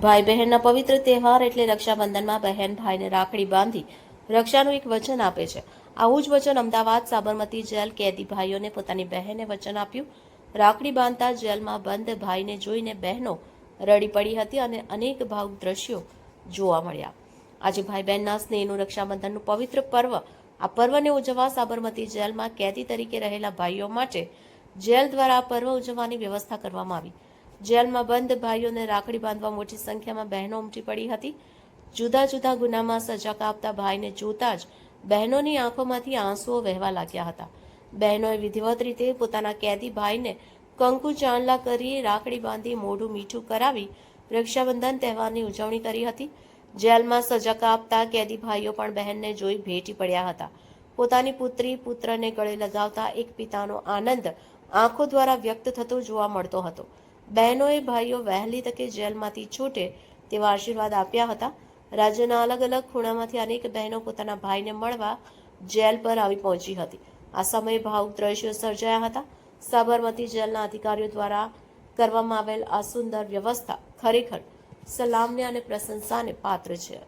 ભાઈ બહેનના પવિત્ર તહેવાર એટલે રક્ષાબંધનમાં બહેન ભાઈને રાખડી બાંધી રક્ષાનું એક વચન આપે છે. આવું જ વચન અમદાવાદ સાબરમતી જેલ કેદી ભાઈઓને પોતાની બહેને વચન આપ્યું. રાખડી બાંધતા જેલમાં બંધ ભાઈને જોઈને બહેનો રડી પડી હતી અને અનેક ભાવુક દ્રશ્યો જોવા મળ્યા. આજે ભાઈ બહેનના સ્નેહનું રક્ષાબંધનનું પવિત્ર પર્વ. આ પર્વને ઉજવવા સાબરમતી જેલમાં કેદી તરીકે રહેલા ભાઈઓ માટે જેલ દ્વારા આ પર્વ ઉજવવાની વ્યવસ્થા કરવામાં આવી. જેલમાં બંધ ભાઈઓને રાખડી બાંધવા મોટી સંખ્યામાં બહેનો ઉમટી પડી હતી. જુદા જુદા ગુનામાં સજા કાપતા ભાઈને જોતા જ બહેનોની આંખોમાંથી આંસુઓ વહેવા લાગ્યા હતા. બહેનોએ વિધિવત રીતે પોતાના કેદી ભાઈને કંકુ ચાંદલા કરી રાખડી બાંધી મોઢું મીઠું કરાવી રક્ષાબંધન તહેવારની ઉજવણી કરી હતી. જેલમાં સજા કાપતા કેદી ભાઈઓ પણ બહેનને જોઈ ભેટી પડ્યા હતા. પોતાની પુત્રી પુત્રને ગળે લગાવતા એક પિતાનો આનંદ આંખો દ્વારા વ્યક્ત થતો જોવા મળતો હતો. બહેનોએ ભાઈઓ વહેલી તકે જેલમાંથી છૂટે તેવા આશીર્વાદ આપ્યા હતા. રાજ્યના અલગ અલગ ખૂણામાંથી અનેક બહેનો પોતાના ભાઈને મળવા જેલ પર આવી પહોંચી હતી. આ સમયે ભાવુક દ્રશ્યો સર્જાયા હતા. સાબરમતી જેલના અધિકારીઓ દ્વારા કરવામાં આવેલ આ સુંદર વ્યવસ્થા ખરેખર સલામને અને પ્રશંસાને પાત્ર છે.